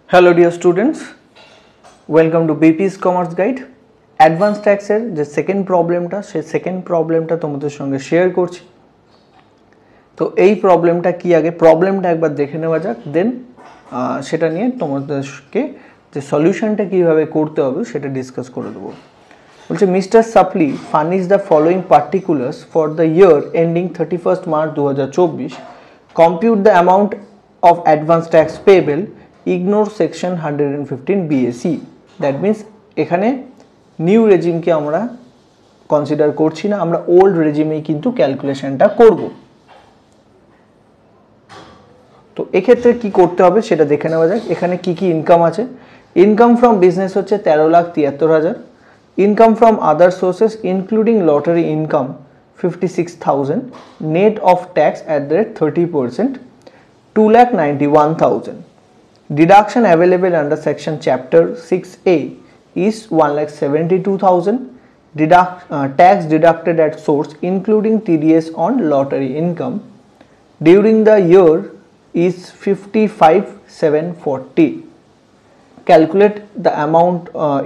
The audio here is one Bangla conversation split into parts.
Hello dear students, welcome to BP's Commerce Guide. Advanced tax এর যে সেকেন্ড প্রবলেমটা সেই সেকেন্ড প্রবলেমটা তোমাদের সঙ্গে শেয়ার করছি। তো এই প্রবলেমটা কি আগে প্রবলেমটা একবার দেখে নেওয়া যাক, দেন সেটা নিয়ে তোমাদেরকে যে সলিউশনটা কিভাবে করতে হবে সেটা ডিসকাস করে দেবো। বলছে মিস্টার সাপ্লি furnish the following particulars for the year ending 31st March 2024, compute the amount of advance tax payable, ignore section 115 BAC. That means এখানে নিউ রেজিমকে আমরা কনসিডার করছি না, আমরা ওল্ড রেজিমেই কিন্তু ক্যালকুলেশনটা করব। তো এক্ষেত্রে কি করতে হবে সেটা দেখে নেওয়া যাক। এখানে কি কি ইনকাম আছে। ইনকাম ফ্রম বিজনেস হচ্ছে 13,73,000। Income from other sources including lottery income 56,000, net of tax at the rate 30%, 2,91,000. Deduction available under section chapter 6A is 1,72,000. Tax deducted at source including TDS on lottery income during the year is 55,740. Calculate the amount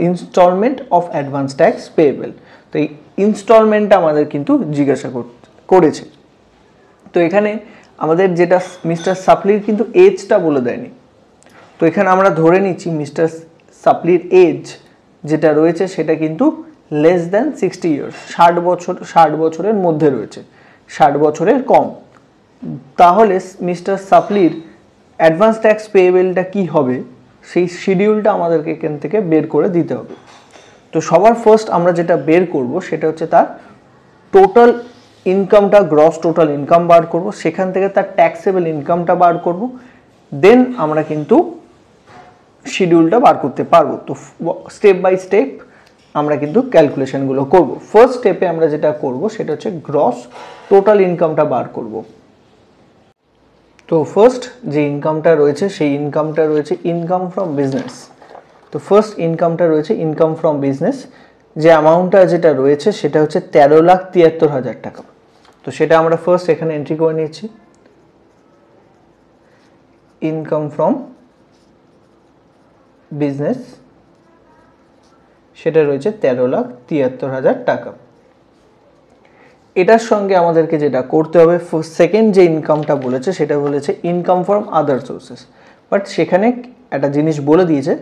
installment of advance tax payable. তো এই ইনস্টলমেন্টটা আমাদের কিন্তু জিজ্ঞাসা করেছে। তো এখানে আমাদের যেটা মিস্টার সাপ্লির কিন্তু এজটা বলে দেয়নি। তো এখানে আমরা ধরে নিচ্ছি মিস্টার সাপ্লির এজ যেটা রয়েছে সেটা কিন্তু লেস দ্যান 60 ইয়ার্স, 60 বছরের মধ্যে রয়েছে, 60 বছরের কম। তাহলে মিস্টার সাপ্লির অ্যাডভান্স ট্যাক্স পেয়েবেলটা কি হবে সেই শিডিউলটা আমাদেরকে এখান থেকে বের করে দিতে হবে। তো সবার ফার্স্ট আমরা যেটা বের করব সেটা হচ্ছে তার টোটাল ইনকামটা, গ্রস টোটাল ইনকাম বার করব, সেখান থেকে তার ট্যাক্সেবল ইনকামটা বার করব, দেন আমরা কিন্তু শিডিউলটা বার করতে পারবো। তো স্টেপ বাই স্টেপ আমরা কিন্তু ক্যালকুলেশনগুলো করব। ফার্স্ট স্টেপে আমরা যেটা করব সেটা হচ্ছে গ্রস টোটাল ইনকামটা বার করব। তো ফার্স্ট যে ইনকামটা রয়েছে সেই ইনকামটা রয়েছে ইনকাম ফ্রম বিজনেস। তো ফার্স্ট ইনকামটা রয়েছে ইনকাম ফ্রম বিজনেস, যে অ্যামাউন্টটা যেটা রয়েছে সেটা হচ্ছে 13,73,000 টাকা। তো সেটা আমরা ফার্স্ট এখানে এন্ট্রি করে নিচ্ছি। ইনকাম ফ্রম বিজনেস সেটা রয়েছে 13,73,000 টাকা। এটার সঙ্গে আমাদেরকে যেটা করতে হবে, সেকেন্ড যে ইনকামটা বলেছে সেটা বলেছে income from other sources, but সেখানে একটা জিনিস বলে দিয়েছে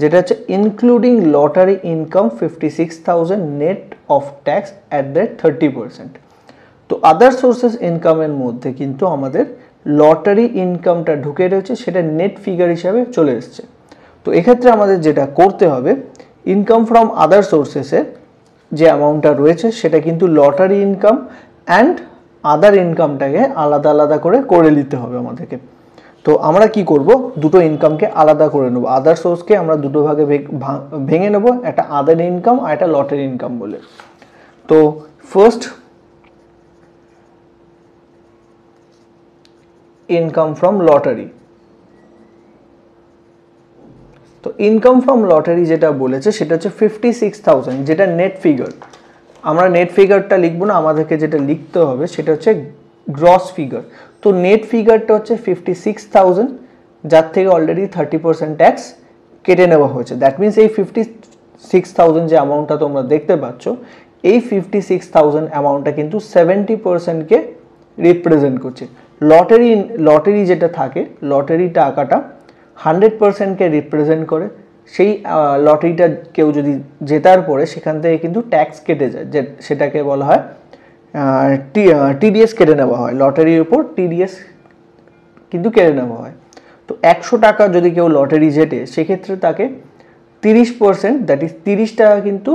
যেটা হচ্ছে including lottery income 56,000 net off tax at the 30%। তো আদার সোর্সেস ইনকামের মধ্যে কিন্তু আমাদের লটারি ইনকামটা ঢুকে রয়েছে, সেটা নেট ফিগার হিসাবে চলে এসছে। তো এক্ষেত্রে আমাদের যেটা করতে হবে, ইনকাম ফ্রম আদার সোর্সেসের যে অ্যামাউন্টটা রয়েছে সেটা কিন্তু লটারি ইনকাম অ্যান্ড আদার ইনকামটাকে আলাদা আলাদা করে নিতে হবে আমাদেরকে। তো আমরা কি করব, দুটো ইনকামকে আলাদা করে নেব, আদার সোর্সকে আমরা দুটো ভাগে ভেঙে নেব, একটা আদার ইনকাম আর একটা লটারি ইনকাম বলে। তো ফার্স্ট ইনকাম ফ্রম লটারি। তো ইনকাম ফ্রম লটারি যেটা বলেছে সেটা হচ্ছে 56,000, যেটা নেট ফিগার। আমরা নেট ফিগারটা লিখবো না, আমাদেরকে যেটা লিখতে হবে সেটা হচ্ছে গ্রস ফিগার। তো নেট ফিগারটা হচ্ছে 56,000, যার থেকে অলরেডি 30% ট্যাক্স কেটে নেওয়া হয়েছে। দ্যাট মিনস এই 56,000 যে অ্যামাউন্টটা তোমরা দেখতে পাচ্ছ, এই 56,000 অ্যামাউন্টটা কিন্তু 70%কে রিপ্রেজেন্ট করছে। লটারি যেটা থাকে, লটারি টাকাটা 100%কে রিপ্রেজেন্ট করে। সেই লটারিটা কেউ যদি জেতার পরে সেখান থেকে কিন্তু ট্যাক্স কেটে যায়, যে সেটাকে বলা হয় টিডিএস কেটে নেওয়া হয়, লটারির উপর টিডিএস কিন্তু কেটে নেওয়া হয়। তো 100 টাকা যদি কেউ লটারি জেতে সেক্ষেত্রে তাকে 30%, দ্যাট ইজ 30 টাকা কিন্তু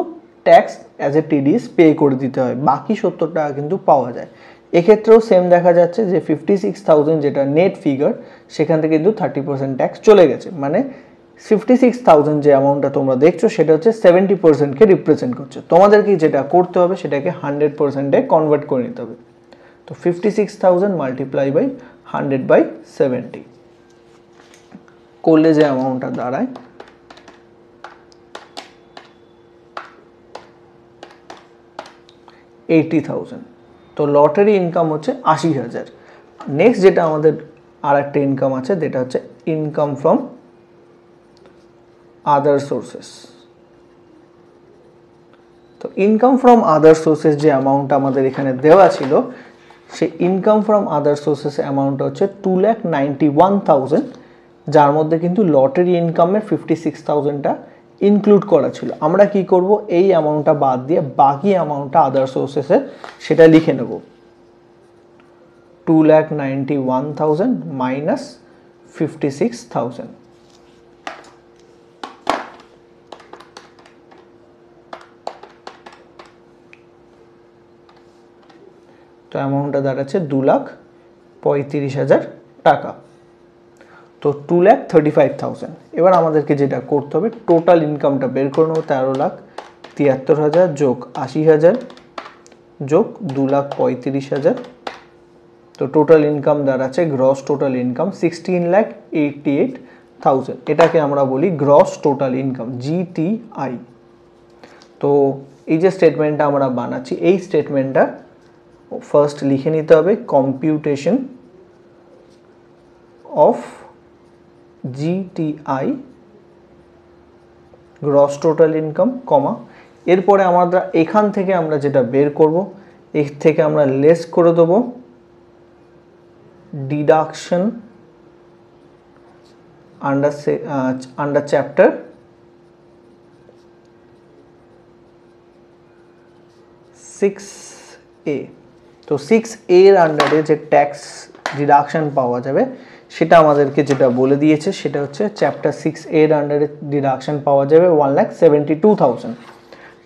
tax as a TDS pay করে দিতে হয়, বাকি 70 টাকা কিন্তু পাওয়া যায়। এক্ষেত্রেও সেম দেখা যাচ্ছে যে 56,000 যেটা নেট ফিগার সেখান থেকে কিন্তু 30% ট্যাক্স চলে গেছে, মানে 56,000 যে অ্যামাউন্টটা তোমরা দেখছো সেটা হচ্ছে 70%কে রিপ্রেজেন্ট করছে। তোমাদেরকে যেটা করতে হবে সেটাকে 100%-এ কনভার্ট করে নিতে হবে। তো 56,000 মাল্টিপ্লাই বাই 100/70 করলে যে অ্যামাউন্টটা দাঁড়ায় 80,000। তো লটারি ইনকাম হচ্ছে 80,000। নেক্সট যেটা আমাদের আর একটা ইনকাম আছে যেটা হচ্ছে ইনকাম ফ্রম আদার সোর্সেস। তো ইনকাম ফ্রম আদার সোর্সেস যে অ্যামাউন্ট আমাদের এখানে দেওয়া ছিল, সেই ইনকাম ফ্রম আদার সোর্সেস অ্যামাউন্টটা হচ্ছে 2,91,000, যার মধ্যে কিন্তু লটারি ইনকামের 56,000টা ইনক্লুড করা ছিল। আমরা কি করব, এই অ্যামাউন্টটা বাদ দিয়ে বাকি অ্যামাউন্টটা আদার সোর্সেসের সেটা লিখে নেব। 2,91,000 মাইনাস 56,000। তো অ্যামাউন্টটা দাঁড়াচ্ছে 2,35,000 টাকা। তো 2,35,000। এবার আমাদেরকে যেটা করতে হবে, টোটাল ইনকামটা বের করে নেবো। 13,73,000 যোগ 80,000 যোগ 2,35,000। তো টোটাল ইনকাম দাঁড়াচ্ছে, গ্রস টোটাল ইনকাম 16,88,000। এটাকে আমরা বলি গ্রস টোটাল ইনকাম, GTI। তো এই যে স্টেটমেন্টটা আমরা বানাচ্ছি, এই স্টেটমেন্টটা ফার্স্ট লিখে নিতে হবে, computation of GTI gross total income, comma. এরপরে আমরা এখান থেকে আমরা যেটা বের করব, এর থেকে আমরা লেস করে দেব ডিডাকশন আন্ডার চ্যাপ্টার 6A। তো 6A এর আন্ডারে যে ট্যাক্স ডিডাকশন পাওয়া যাবে, সেটা আমাদেরকে যেটা বলে দিয়েছে সেটা হচ্ছে চ্যাপ্টার 6A এর আন্ডারে ডিডাকশন পাওয়া যাবে 1,72,000।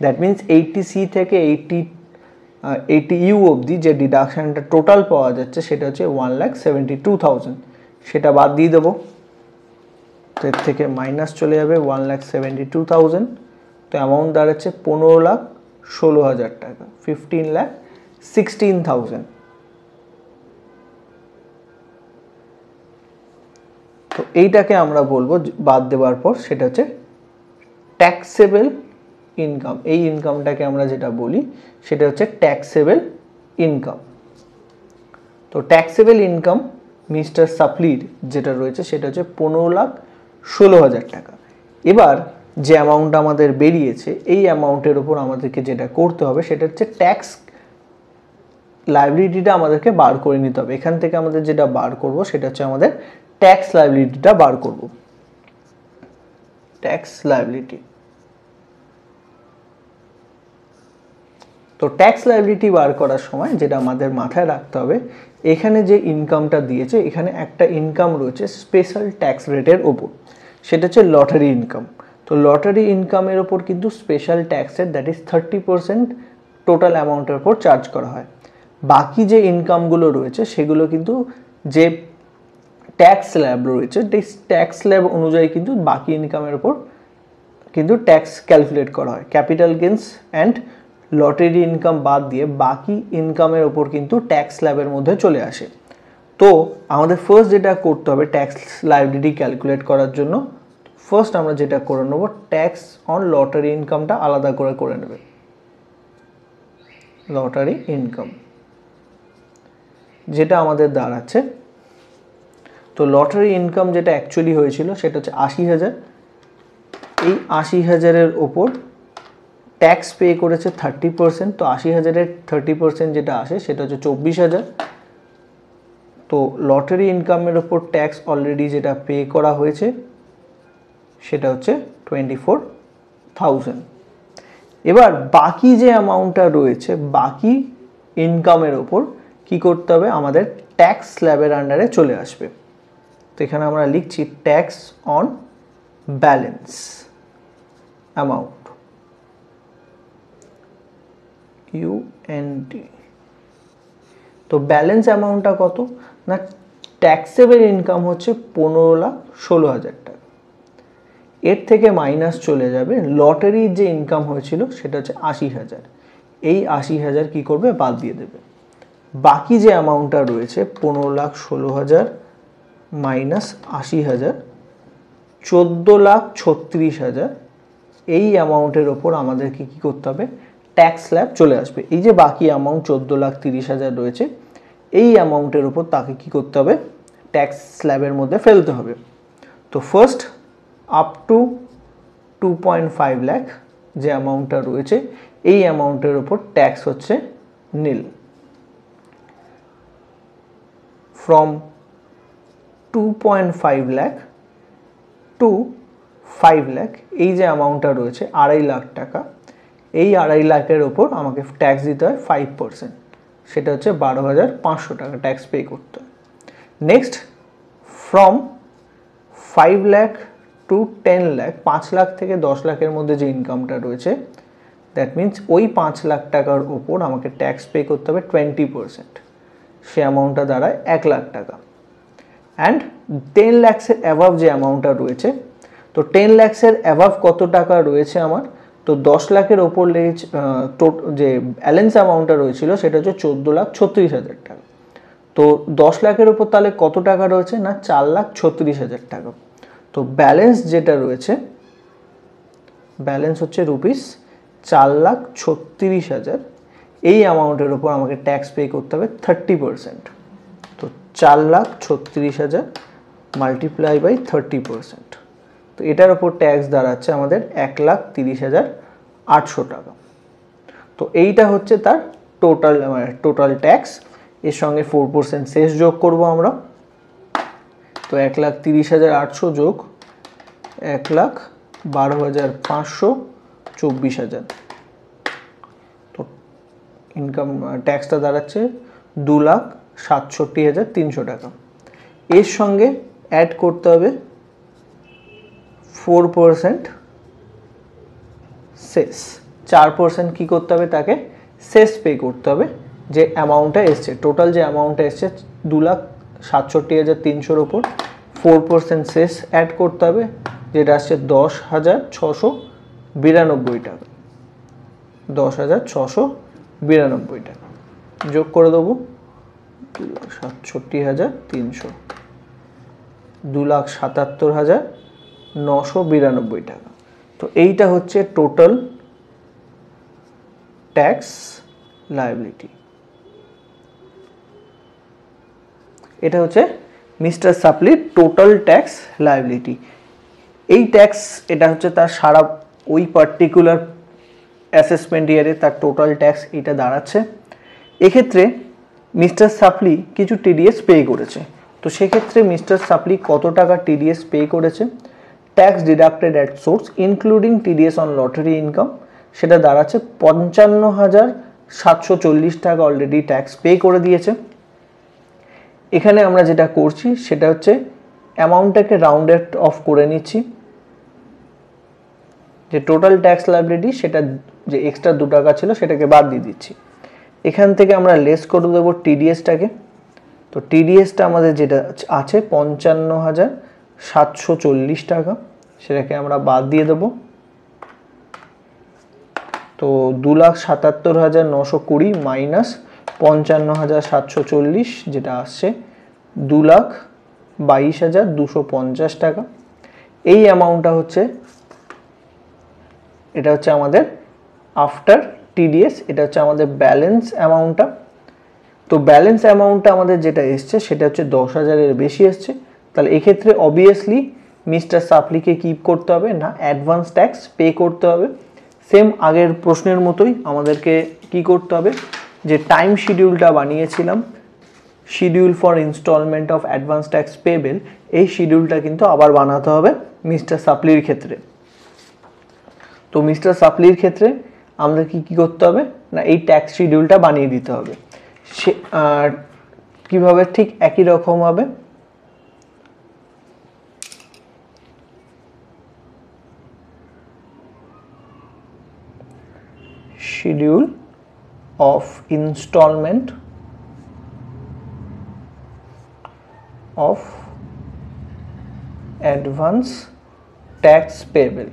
দ্যাট মিনস 80C থেকে 80U অবধি যে ডিডাকশনটা টোটাল পাওয়া যাচ্ছে সেটা হচ্ছে 1,72,000। সেটা বাদ দিয়ে দেবো, তো এর থেকে মাইনাস চলে যাবে 1,72,000। তো অ্যামাউন্ট দাঁড়াচ্ছে 15,16,000 টাকা, 15,16,000। তো এইটাকে আমরা বলবো বাদ দেওয়ার পর সেটা হচ্ছে ট্যাক্সেবল ইনকাম। এই ইনকামটাকে আমরা যেটা বলি সেটা হচ্ছে ট্যাক্সেবল ইনকাম। তো ট্যাক্সেবল ইনকাম মিস্টার সাপ্লির যেটা রয়েছে সেটা হচ্ছে 15,16,000 টাকা। এবার যে অ্যামাউন্ট আমাদের বেরিয়েছে, এই অ্যামাউন্টের ওপর আমাদেরকে যেটা করতে হবে সেটা হচ্ছে ট্যাক্স লাইবিলিটিটা আমাদেরকে বার করে নিতে হবে। এখান থেকে আমাদের যেটা বার করব সেটা হচ্ছে আমাদের ট্যাক্স লাইবিলিটিটা বার করব। Tax liability. তো ট্যাক্স লাইবিলিটি বার করার সময় যেটা আমাদের মাথায় রাখতে হবে, এখানে যে ইনকামটা দিয়েছে, এখানে একটা ইনকাম রয়েছে স্পেশাল ট্যাক্স রেটের ওপর, সেটা হচ্ছে লটারি ইনকাম। তো লটারি ইনকামের ওপর কিন্তু special tax rate, that is 30% total অ্যামাউন্টের ওপর চার্জ করা হয়। বাকি যে ইনকামগুলো রয়েছে সেগুলো কিন্তু যে ট্যাক্স স্ল্যাব রয়েছে, সেই ট্যাক্স স্ল্যাব অনুযায়ী কিন্তু বাকি ইনকামের ওপর কিন্তু ট্যাক্স ক্যালকুলেট করা হয়। Capital gains and lottery income বাদ দিয়ে বাকি ইনকামের ওপর কিন্তু ট্যাক্স স্ল্যাবের মধ্যে চলে আসে। তো আমাদের ফার্স্ট যেটা করতে হবে ট্যাক্স লাইবিলিটি ক্যালকুলেট করার জন্য, ফার্স্ট আমরা যেটা করে নেব, ট্যাক্স অন লটারি ইনকামটা আলাদা করে নেবে। লটারি ইনকাম যেটা আমাদের দাঁড়াচ্ছে, তো লটারি ইনকাম যেটা অ্যাকচুয়ালি হয়েছিল সেটা হচ্ছে 80,000। এই 80,000-এর ওপর ট্যাক্স পে করেছে 30%। তো 80,000-এর 30% যেটা আসে সেটা হচ্ছে 24,000। তো লটারি ইনকামের ওপর ট্যাক্স অলরেডি যেটা পে করা হয়েছে সেটা হচ্ছে 24,000। এবার বাকি যে অ্যামাউন্টটা রয়েছে, বাকি ইনকামের ওপর কি করতে হবে, আমাদের ট্যাক্স স্ল্যাবের আন্ডারে চলে আসবে। তো এখানে আমরা লিখছি tax on balance amount, UND। তো ব্যালেন্স অ্যামাউন্টটা কত না, ট্যাক্সেবল ইনকাম হচ্ছে 15,16,000 টাকা। এর থেকে মাইনাস চলে যাবে লটারির যে ইনকাম হয়েছিল সেটা হচ্ছে 80,000। এই 80,000 কি করবে, বাদ দিয়ে দেবে। বাকি যে অ্যামাউন্টটা রয়েছে 15,16,000 মাইনাস 80,000, 14,36,000। এই অ্যামাউন্টের ওপর আমাদেরকে কি করতে হবে, ট্যাক্স স্ল্যাব চলে আসবে। এই যে বাকি অ্যামাউন্ট 14,30,000 রয়েছে, এই অ্যামাউন্টের ওপর তাকে কি করতে হবে, ট্যাক্স স্ল্যাবের মধ্যে ফেলতে হবে। তো ফার্স্ট আপ টু 2.5 লাখ যে অ্যামাউন্টটা রয়েছে এই অ্যামাউন্টের উপর ট্যাক্স হচ্ছে নীল। ফ্রম 2.5 লাখ টু 5 লাখ এই যে অ্যামাউন্টটা রয়েছে 2.5 লাখ টাকা, এই 2.5 লাখের ওপর আমাকে ট্যাক্স দিতে হয় 5%, সেটা হচ্ছে 12,500 টাকা ট্যাক্স পে করতে হয়। Next from 5 lakh to 10 lakh, 5 lakh থেকে 10 লাখের মধ্যে যে ইনকামটা রয়েছে দ্যাট মিন্স ওই 5 লাখ টাকার ওপর আমাকে ট্যাক্স পে করতে হবে 20%, সে অ্যামাউন্টটা দাঁড়ায় 1 লাখ টাকা। অ্যান্ড 10 লাখসের অ্যাভাব যে অ্যামাউন্টটা রয়েছে, তো 10 লাখসের অ্যাভাব কত টাকা রয়েছে আমার, তো 10 লাখের ওপর যে ব্যালেন্স অ্যামাউন্টটা রয়েছিল সেটা হচ্ছে 14,36,000 টাকা। তো 10 লাখের ওপর তাহলে কত টাকা রয়েছে না 4,36,000 টাকা। তো ব্যালেন্স যেটা রয়েছে, ব্যালেন্স হচ্ছে রুপিস 4,36,000, এই অ্যামাউন্টের ওপর আমাকে ট্যাক্স পে করতে হবে 30%। তো 4,36,000 মাল্টিপ্লাই বাই 30%, তো এটার ওপর ট্যাক্স দাঁড়াচ্ছে আমাদের 1,30,800 টাকা। তো এইটা হচ্ছে তার টোটাল ট্যাক্স। এর সঙ্গে 4% সেস যোগ করব আমরা। তো 1,30,800 যোগ 1,12,500 24,000, তো ইনকাম ট্যাক্সটা দাঁড়াচ্ছে 2,67,300 টাকা। এর সঙ্গে অ্যাড করতে হবে 4% সেস, 4% কী করতে হবে তাকে সেস পে করতে হবে যে অ্যামাউন্টটা এসছে, টোটাল যে অ্যামাউন্টটা এসছে 2,67,300-র ওপর 4% সেস অ্যাড করতে হবে, যেটা আসছে 10,692 টাকা, 10,692 টাকা যোগ করে দেবো 2,67,300, 2,77,992 টাকা। তো এইটা হচ্ছে টোটাল ট্যাক্স লায়াবিলিটি। এটা হচ্ছে মিস্টার সাপ্লির টোটাল ট্যাক্স লায়াবিলিটি। এই ট্যাক্স এটা হচ্ছে তার সারা ওই পার্টিকুলার অ্যাসেসমেন্ট ইয়ারে তার টোটাল ট্যাক্স এটা দাঁড়াচ্ছে। এক্ষেত্রে মিস্টার সাপ্লি কিছু টিডিএস পে করেছে, তো সেক্ষেত্রে মিস্টার সাপ্লি কত টাকা টিডিএস পে করেছে, tax deducted at source including TDS on lottery income, সেটা দাঁড়াচ্ছে 55,740 টাকা অলরেডি ট্যাক্স পে করে দিয়েছে। এখানে আমরা যেটা করছি সেটা হচ্ছে অ্যামাউন্টটাকে রাউন্ডেড অফ করে নিচ্ছি, যে টোটাল ট্যাক্স লায়াবিলিটি সেটা যে এক্সট্রা 2 টাকা ছিল সেটাকে বাদ দিয়ে দিচ্ছি। এখান থেকে আমরা লেস করে দেবো টিডিএসটাকে। তো টিডিএসটা আমাদের যেটা আছে 55,740 টাকা, সেটাকে আমরা বাদ দিয়ে দেবো। তো 2,77,920 মাইনাস 55,740 যেটা আসছে 2,22,250 টাকা। এই অ্যামাউন্টটা হচ্ছে, এটা হচ্ছে আমাদের আফটার টিডিএস, এটা হচ্ছে আমাদের ব্যালেন্স অ্যামাউন্টটা। তো ব্যালেন্স অ্যামাউন্টটা আমাদের যেটা এসছে সেটা হচ্ছে 10,000-এর বেশি এসছে। তাহলে এক্ষেত্রে অবভিয়াসলি মিস্টার সাপ্লিকে কি করতে হবে না অ্যাডভান্স ট্যাক্স পে করতে হবে। সেম আগের প্রশ্নের মতোই আমাদেরকে কি করতে হবে, যে টাইম শিডিউলটা বানিয়েছিলাম, schedule for instalment of advance tax payable, এই শিডিউলটা কিন্তু আবার বানাতে হবে মিস্টার সাপ্লির ক্ষেত্রে। তো মিস্টার সাপ্লির ক্ষেত্রে আমাদের কি করতে হবে না এই ট্যাক্স শিডিউলটা বানিয়ে দিতে হবে। সে কীভাবে, ঠিক একই রকম হবে schedule of instalment of advance tax payable.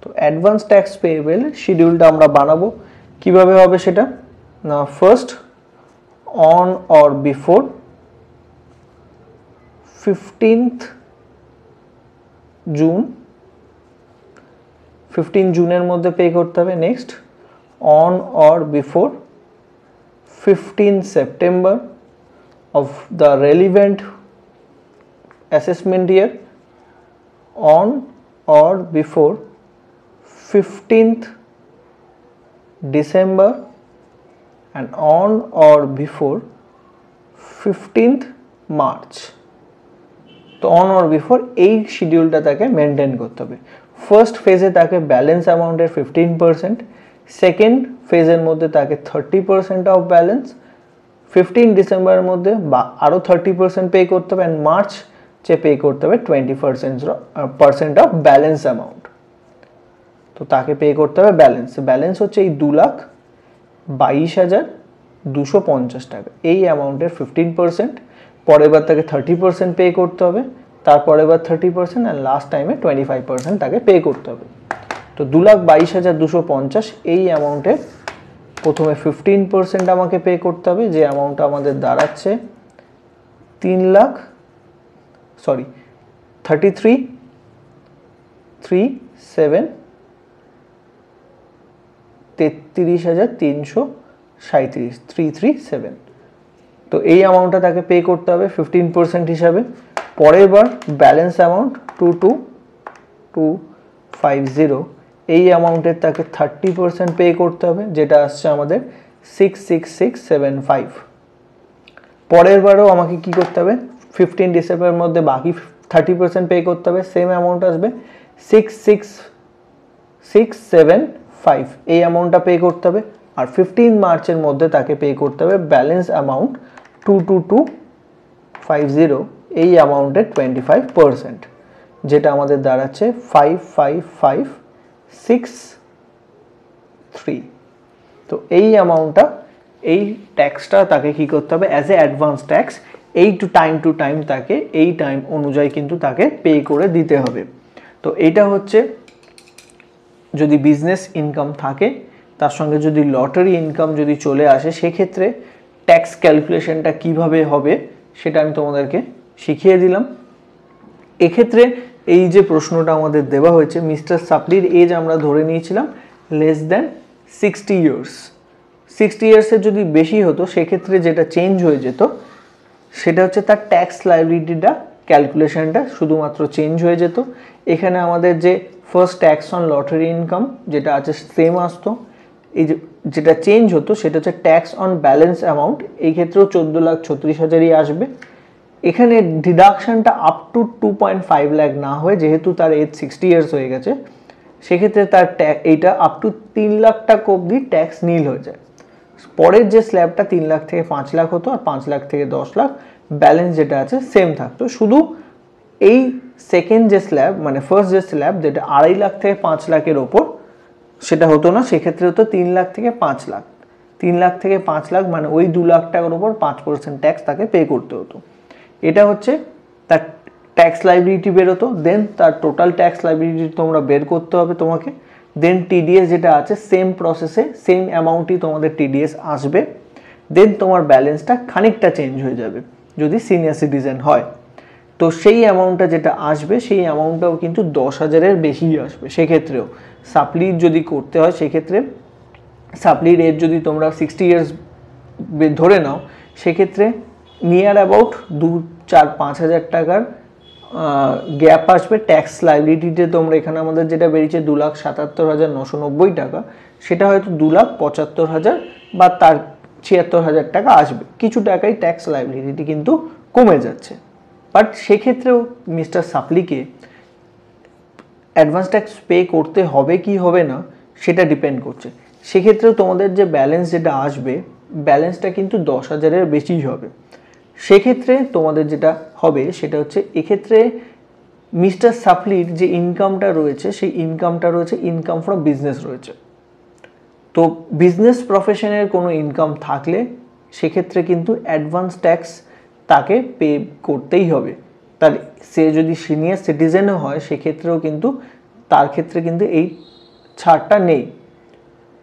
তো অ্যাডভান্স ট্যাক্স পেয়েবল শিডিউলটা আমরা বানাবো কিভাবে হবে সেটা না, first on or before 15th June, 15 জুনের মধ্যে পে করতে হবে। Next on or before 15 September of the relevant assessment year, on or before 15th December and on or before 15th March। তো অন অর বিফোর এই শিডিউলটা তাকে মেনটেন করতে হবে। ফার্স্ট ফেজে তাকে ব্যালেন্স অ্যামাউন্টের 15%, সেকেন্ড ফেজের মধ্যে তাকে 30% অফ ব্যালেন্স, 15 ডিসেম্বরের মধ্যে বা আরও 30% পে করতে হবে, অ্যান্ড মার্চ যে পে করতে হবে 20% অফ ব্যালেন্স অ্যামাউন্ট। তো তাকে পে করতে হবে ব্যালেন্স হচ্ছে এই 2,22,250 টাকা। এই অ্যামাউন্টের 15%, পরের বার তাকে 30% পে করতে হবে, তারপরের বার 30%, অ্যান্ড লাস্ট টাইমে 25% তাকে পে করতে হবে। তো 2,22,250 এই অ্যামাউন্টের প্রথমে 15% আমাকে পে করতে হবে, যে অ্যামাউন্টটা আমাদের দাঁড়াচ্ছে 337। তো এই অ্যামাউন্টটা তাকে পে করতে হবে 15% হিসাবে। পরের বার ব্যালেন্স অ্যামাউন্ট 22,250, এই অ্যামাউন্টের তাকে 30% পে করতে হবে, যেটা আসছে আমাদের 66675। পরের বারও আমাকে কি করতে হবে, 15 ডিসেম্বরের মধ্যে বাকি 30% পে করতে হবে, সেম অ্যামাউন্ট আসবে 66675, এই অ্যামাউন্টটা পে করতে হবে। আর 15 মার্চের মধ্যে তাকে পে করতে হবে ব্যালেন্স অ্যামাউন্ট 22250, এই অ্যামাউন্টের 25%, যেটা আমাদের দাঁড়াচ্ছে 55563। তো এই অ্যামাউন্টটা, এই ট্যাক্সটা তাকে কি করতে হবে অ্যাজ এ অ্যাডভান্স ট্যাক্স, এই টু টাইম তাকে এই টাইম অনুযায়ী কিন্তু তাকে পে করে দিতে হবে। তো এইটা হচ্ছে যদি বিজনেস ইনকাম থাকে, তার সঙ্গে যদি লটারি ইনকাম যদি চলে আসে, সেক্ষেত্রে ট্যাক্স ক্যালকুলেশনটা কিভাবে হবে সেটা আমি তোমাদেরকে শিখিয়ে দিলাম। এক্ষেত্রে এই যে প্রশ্নটা আমাদের দেওয়া হয়েছে, মিস্টার সাপ্লির এজ আমরা ধরে নিয়েছিলাম লেস দ্যান 60 ইয়ার্স। 60 ইয়ার্সের যদি বেশি হতো, সেক্ষেত্রে যেটা চেঞ্জ হয়ে যেত সেটা হচ্ছে তার ট্যাক্স লায়াবিলিটিটা, ক্যালকুলেশনটা শুধুমাত্র চেঞ্জ হয়ে যেত। এখানে আমাদের যে first tax on lottery income যেটা আছে সেম আসতো, এই যেটা চেঞ্জ হতো সেটা হচ্ছে ট্যাক্স অন ব্যালেন্স অ্যামাউন্ট, এই ক্ষেত্রেও 14,36,000ই আসবে। এখানে ডিডাকশনটা আপ টু 2.5 লাখ না হয়ে, যেহেতু তার এজ 60 ইয়ার্স হয়ে গেছে, সেক্ষেত্রে তার এইটা আপ টু 3 লাখ টাকা অবধি ট্যাক্স নীল হয়ে যায়। পরের যে স্ল্যাবটা 3 লাখ থেকে 5 লাখ হতো, আর 5 লাখ থেকে 10 লাখ, ব্যালেন্স যেটা আছে সেম থাকতো। শুধু এই সেকেন্ড যে স্ল্যাব, মানে ফার্স্ট যে স্ল্যাব যেটা 2.5 লাখ থেকে 5 লাখের ওপর, সেটা হতো না, সেক্ষেত্রে হতো 3 লাখ থেকে 5 লাখ। 3 লাখ থেকে 5 লাখ মানে ওই 2 লাখ টাকার ওপর 5% ট্যাক্স তাকে পে করতে হতো। এটা হচ্ছে তার ট্যাক্স লাইবিলিটি বেরোতো। দেন তার টোটাল ট্যাক্স লাইবিলিটি তোমরা বের করতে হবে তোমাকে। দেন টিডিএস যেটা আছে সেম প্রসেসে সেম অ্যামাউন্টই তোমাদের টিডিএস আসবে। দেন তোমার ব্যালেন্সটা খানিকটা চেঞ্জ হয়ে যাবে যদি সিনিয়র সিটিজেন হয়। তো সেই অ্যামাউন্টটা যেটা আসবে সেই অ্যামাউন্টটাও কিন্তু 10,000-এর বেশি আসবে। সেক্ষেত্রেও সাপ্লির যদি করতে হয়, সেক্ষেত্রে সাপ্লির এজ যদি তোমরা 60 ইয়ার্স ধরে নাও, সেক্ষেত্রে নিয়ার অ্যাবাউট 2-4-5 হাজার টাকার গ্যাপ আসবে ট্যাক্স লাইবিলিটিতে। তোমরা এখানে আমাদের যেটা বেরিয়েছে 2,77,990 টাকা, সেটা হয়তো 2,75,000 বা তার 76,000 টাকা আসবে। কিছু টাকাই ট্যাক্স লাইবিলিটি কিন্তু কমে যাচ্ছে। বাট সেক্ষেত্রেও মিস্টার সাপ্লিকে অ্যাডভান্স ট্যাক্স পে করতে হবে কি হবে না সেটা ডিপেন্ড করছে। সেক্ষেত্রেও তোমাদের যে ব্যালেন্স যেটা আসবে, ব্যালেন্সটা কিন্তু 10,000-এর বেশিই হবে। সেক্ষেত্রে তোমাদের যেটা হবে সেটা হচ্ছে, এক্ষেত্রে মিস্টার সাপ্লির যে ইনকামটা রয়েছে সেই ইনকামটা রয়েছে ইনকাম ফ্রম বিজনেস রয়েছে। তো বিজনেস প্রফেশনের কোনো ইনকাম থাকলে সেক্ষেত্রে কিন্তু অ্যাডভান্স ট্যাক্স তাকে পে করতেই হবে। তাহলে সে যদি সিনিয়র সিটিজেনও হয়, সেক্ষেত্রেও কিন্তু তার ক্ষেত্রে কিন্তু এই ছাড়টা নেই,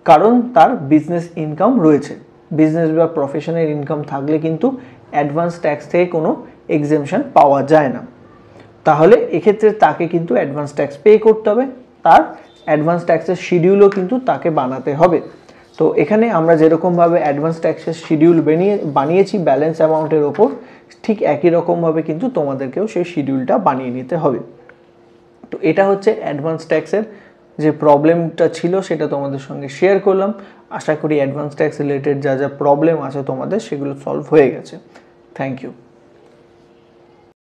কারণ তার বিজনেস ইনকাম রয়েছে। বিজনেস বা প্রফেশনের ইনকাম থাকলে কিন্তু অ্যাডভান্স ট্যাক্স থেকে কোনো এক্সেমশন পাওয়া যায় না। তাহলে এক্ষেত্রে তাকে কিন্তু অ্যাডভান্স ট্যাক্স পে করতে হবে। তার অ্যাডভান্স ট্যাক্সের শিডিউলও কিন্তু তাকে বানাতে হবে। তো এখানে আমরা যেরকমভাবে অ্যাডভান্স ট্যাক্সের শিডিউল বানিয়েছি ব্যালেন্স অ্যামাউন্টের ওপর, ঠিক একই রকমভাবে কিন্তু তোমাদেরকেও সেই শিডিউলটা বানিয়ে নিতে হবে। তো এটা হচ্ছে অ্যাডভান্স ট্যাক্সের যে প্রবলেমটা ছিল সেটা তোমাদের সঙ্গে শেয়ার করলাম। আশা করি অ্যাডভান্স ট্যাক্স রিলেটেড যা যা প্রবলেম আছে তোমাদের সেগুলো সলভ হয়ে গেছে। Thank you.